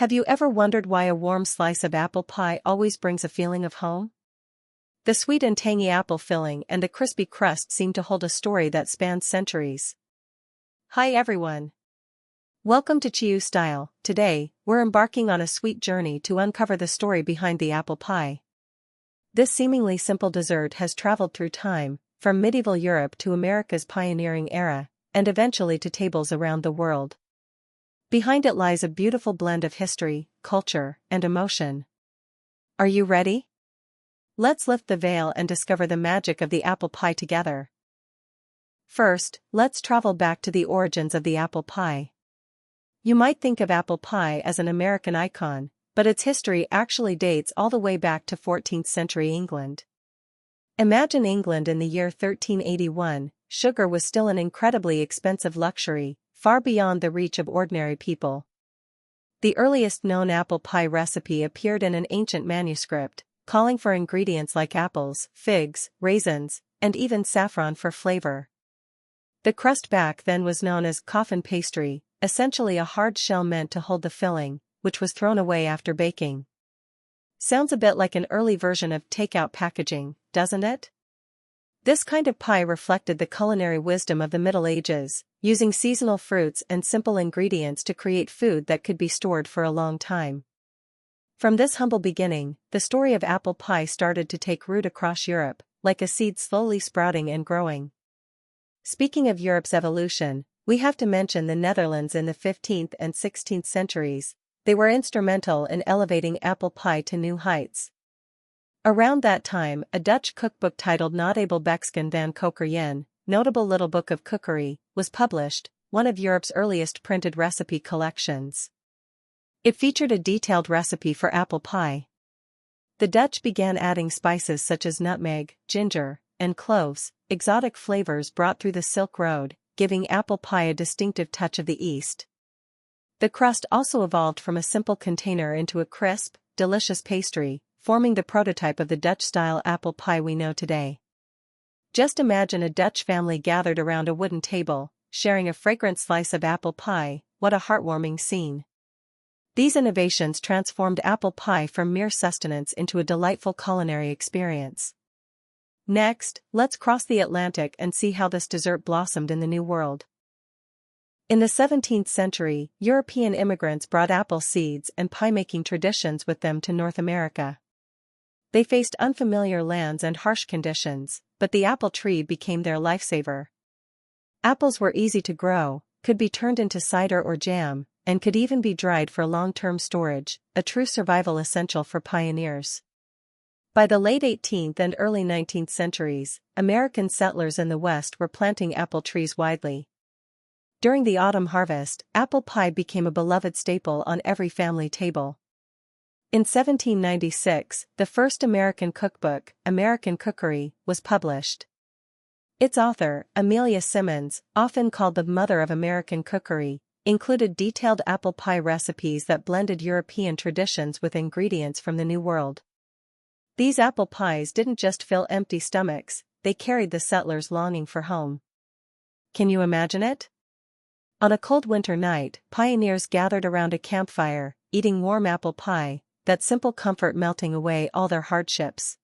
Have you ever wondered why a warm slice of apple pie always brings a feeling of home? The sweet and tangy apple filling and the crispy crust seem to hold a story that spans centuries. Hi everyone! Welcome to CHIU STYLE. Today, we're embarking on a sweet journey to uncover the story behind the apple pie. This seemingly simple dessert has traveled through time, from medieval Europe to America's pioneering era, and eventually to tables around the world. Behind it lies a beautiful blend of history, culture, and emotion. Are you ready? Let's lift the veil and discover the magic of the apple pie together. First, let's travel back to the origins of the apple pie. You might think of apple pie as an American icon, but its history actually dates all the way back to 14th century England. Imagine England in the year 1381, sugar was still an incredibly expensive luxury, far beyond the reach of ordinary people. The earliest known apple pie recipe appeared in an ancient manuscript, calling for ingredients like apples, figs, raisins, and even saffron for flavor. The crust back then was known as coffin pastry, essentially a hard shell meant to hold the filling, which was thrown away after baking. Sounds a bit like an early version of takeout packaging, doesn't it? This kind of pie reflected the culinary wisdom of the Middle Ages, using seasonal fruits and simple ingredients to create food that could be stored for a long time. From this humble beginning, the story of apple pie started to take root across Europe, like a seed slowly sprouting and growing. Speaking of Europe's evolution, we have to mention the Netherlands in the 15th and 16th centuries. They were instrumental in elevating apple pie to new heights. Around that time, a Dutch cookbook titled Notable van Kokeryen, Notable Little Book of Cookery, was published, one of Europe's earliest printed recipe collections. It featured a detailed recipe for apple pie. The Dutch began adding spices such as nutmeg, ginger, and cloves, exotic flavors brought through the Silk Road, giving apple pie a distinctive touch of the East. The crust also evolved from a simple container into a crisp, delicious pastry, forming the prototype of the Dutch-style apple pie we know today. Just imagine a Dutch family gathered around a wooden table, sharing a fragrant slice of apple pie. What a heartwarming scene. These innovations transformed apple pie from mere sustenance into a delightful culinary experience. Next, let's cross the Atlantic and see how this dessert blossomed in the New World. In the 17th century, European immigrants brought apple seeds and pie-making traditions with them to North America. They faced unfamiliar lands and harsh conditions, but the apple tree became their lifesaver. Apples were easy to grow, could be turned into cider or jam, and could even be dried for long-term storage, a true survival essential for pioneers. By the late 18th and early 19th centuries, American settlers in the West were planting apple trees widely. During the autumn harvest, apple pie became a beloved staple on every family table. In 1796, the first American cookbook, American Cookery, was published. Its author, Amelia Simmons, often called the mother of American cookery, included detailed apple pie recipes that blended European traditions with ingredients from the New World. These apple pies didn't just fill empty stomachs, they carried the settlers' longing for home. Can you imagine it? On a cold winter night, pioneers gathered around a campfire, eating warm apple pie, that simple comfort melting away all their hardships.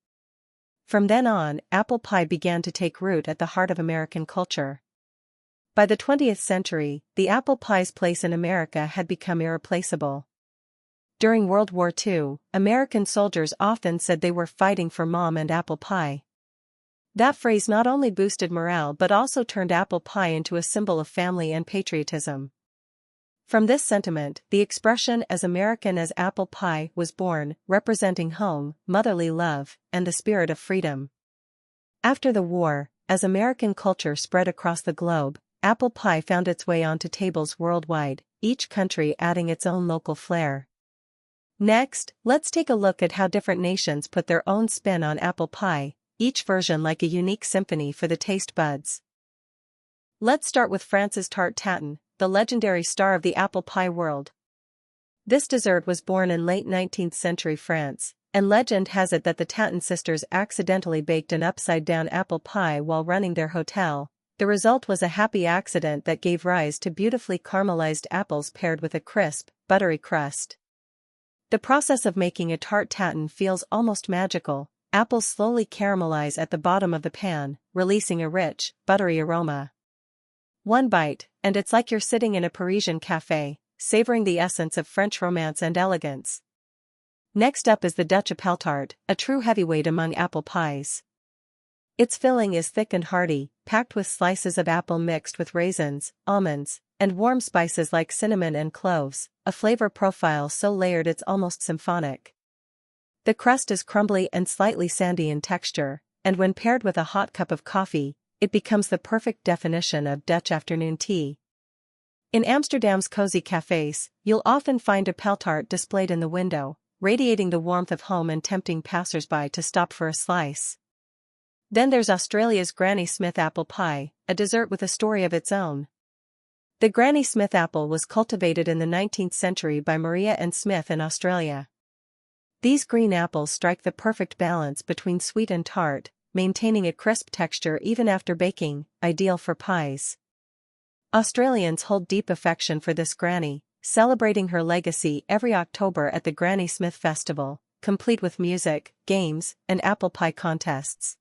From then on, apple pie began to take root at the heart of American culture. By the 20th century, the apple pie's place in America had become irreplaceable. During World War II, American soldiers often said they were fighting for mom and apple pie. That phrase not only boosted morale but also turned apple pie into a symbol of family and patriotism. From this sentiment, the expression "as American as apple pie" was born, representing home, motherly love, and the spirit of freedom. After the war, as American culture spread across the globe, apple pie found its way onto tables worldwide, each country adding its own local flair. Next, let's take a look at how different nations put their own spin on apple pie, each version like a unique symphony for the taste buds. Let's start with France's tart tatin, the legendary star of the apple pie world. This dessert was born in late 19th century France, and legend has it that the Tatin sisters accidentally baked an upside-down apple pie while running their hotel. The result was a happy accident that gave rise to beautifully caramelized apples paired with a crisp, buttery crust. The process of making a tart tatin feels almost magical. Apples slowly caramelize at the bottom of the pan, releasing a rich, buttery aroma. One bite, and it's like you're sitting in a Parisian café, savoring the essence of French romance and elegance. Next up is the Dutch appeltaart, a true heavyweight among apple pies. Its filling is thick and hearty, packed with slices of apple mixed with raisins, almonds, and warm spices like cinnamon and cloves, a flavor profile so layered it's almost symphonic. The crust is crumbly and slightly sandy in texture, and when paired with a hot cup of coffee, it becomes the perfect definition of Dutch afternoon tea. In Amsterdam's cozy cafes, you'll often find appeltaart displayed in the window, radiating the warmth of home and tempting passers-by to stop for a slice. Then there's Australia's Granny Smith apple pie, a dessert with a story of its own. The Granny Smith apple was cultivated in the 19th century by Maria and Smith in Australia. These green apples strike the perfect balance between sweet and tart, maintaining a crisp texture even after baking, ideal for pies. Australians hold deep affection for this granny, celebrating her legacy every October at the Granny Smith Festival, complete with music, games, and apple pie contests.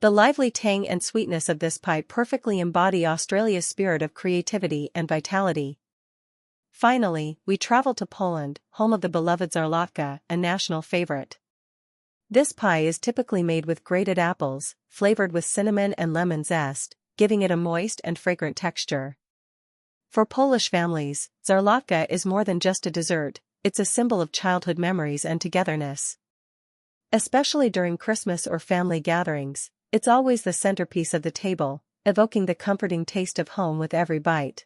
The lively tang and sweetness of this pie perfectly embody Australia's spirit of creativity and vitality. Finally, we travel to Poland, home of the beloved zarlatka, a national favorite. This pie is typically made with grated apples, flavored with cinnamon and lemon zest, giving it a moist and fragrant texture. For Polish families, zarlatka is more than just a dessert, it's a symbol of childhood memories and togetherness. Especially during Christmas or family gatherings, it's always the centerpiece of the table, evoking the comforting taste of home with every bite.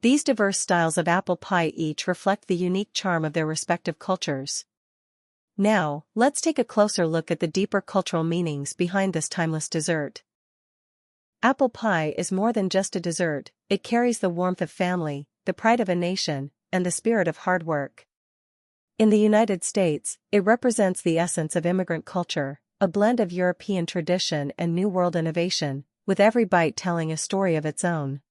These diverse styles of apple pie each reflect the unique charm of their respective cultures. Now, let's take a closer look at the deeper cultural meanings behind this timeless dessert. Apple pie is more than just a dessert, it carries the warmth of family, the pride of a nation, and the spirit of hard work. In the United States, it represents the essence of immigrant culture, a blend of European tradition and New World innovation, with every bite telling a story of its own.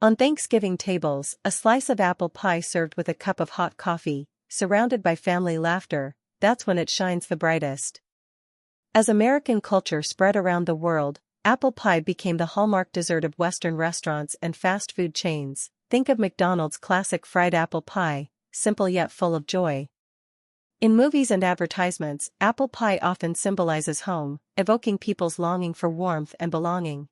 On Thanksgiving tables, a slice of apple pie served with a cup of hot coffee, surrounded by family laughter, that's when it shines the brightest. As American culture spread around the world, apple pie became the hallmark dessert of Western restaurants and fast food chains. Think of McDonald's classic fried apple pie, simple yet full of joy. In movies and advertisements, apple pie often symbolizes home, evoking people's longing for warmth and belonging.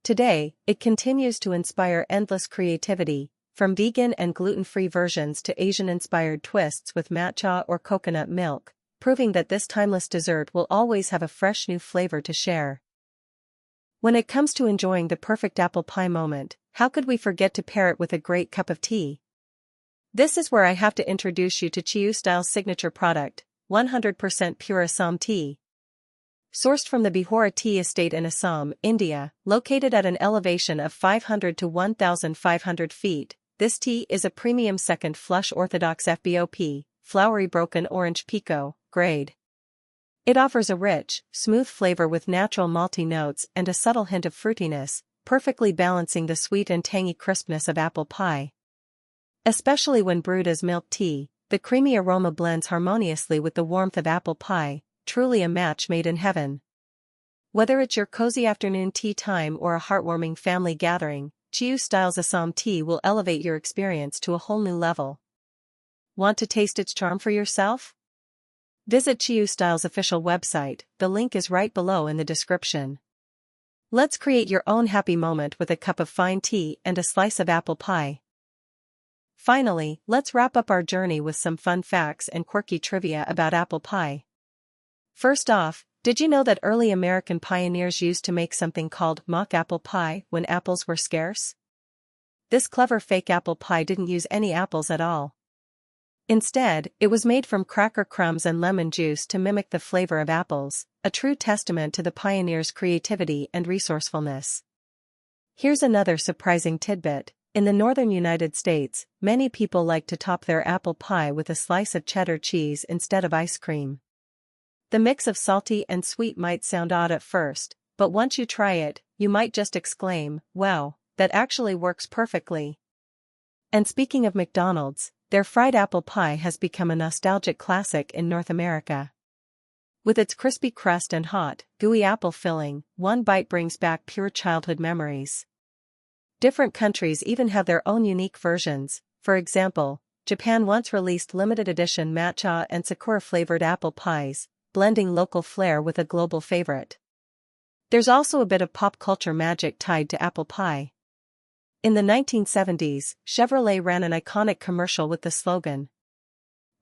Today, it continues to inspire endless creativity, from vegan and gluten-free versions to Asian-inspired twists with matcha or coconut milk, proving that this timeless dessert will always have a fresh new flavor to share. When it comes to enjoying the perfect apple pie moment, how could we forget to pair it with a great cup of tea? This is where I have to introduce you to CHIU STYLE's signature product, 100% pure Assam tea. Sourced from the Behora Tea Estate in Assam, India, located at an elevation of 500 to 1,500 feet, this tea is a premium second flush Orthodox FBOP, Flowery broken orange Pekoe, grade. It offers a rich, smooth flavor with natural malty notes and a subtle hint of fruitiness, perfectly balancing the sweet and tangy crispness of apple pie. Especially when brewed as milk tea, the creamy aroma blends harmoniously with the warmth of apple pie, truly a match made in heaven. Whether it's your cozy afternoon tea time or a heartwarming family gathering, CHIU STYLE's Assam tea will elevate your experience to a whole new level. Want to taste its charm for yourself? Visit CHIU STYLE's official website, the link is right below in the description. Let's create your own happy moment with a cup of fine tea and a slice of apple pie. Finally, let's wrap up our journey with some fun facts and quirky trivia about apple pie. First off, did you know that early American pioneers used to make something called mock apple pie when apples were scarce? This clever fake apple pie didn't use any apples at all. Instead, it was made from cracker crumbs and lemon juice to mimic the flavor of apples, a true testament to the pioneers' creativity and resourcefulness. Here's another surprising tidbit. In the northern United States, many people like to top their apple pie with a slice of cheddar cheese instead of ice cream. The mix of salty and sweet might sound odd at first, but once you try it, you might just exclaim, "Wow, that actually works perfectly." And speaking of McDonald's, their fried apple pie has become a nostalgic classic in North America. With its crispy crust and hot, gooey apple filling, one bite brings back pure childhood memories. Different countries even have their own unique versions. For example, Japan once released limited edition matcha and sakura-flavored apple pies, blending local flair with a global favorite. There's also a bit of pop culture magic tied to apple pie. In the 1970s, Chevrolet ran an iconic commercial with the slogan,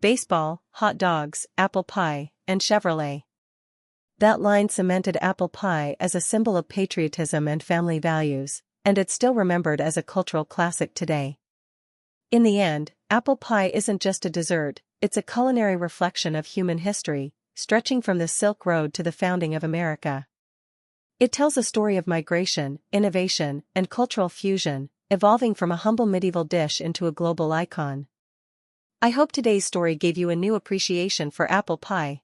"Baseball, hot dogs, apple pie, and Chevrolet." That line cemented apple pie as a symbol of patriotism and family values, and it's still remembered as a cultural classic today. In the end, apple pie isn't just a dessert, it's a culinary reflection of human history, stretching from the Silk Road to the founding of America. It tells a story of migration, innovation, and cultural fusion, evolving from a humble medieval dish into a global icon. I hope today's story gave you a new appreciation for apple pie.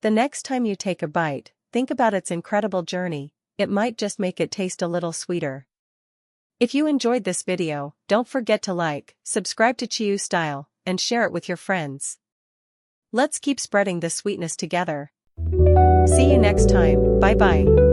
The next time you take a bite, think about its incredible journey. It might just make it taste a little sweeter. If you enjoyed this video, don't forget to like, subscribe to CHIU Style, and share it with your friends. Let's keep spreading the sweetness together. See you next time, bye bye.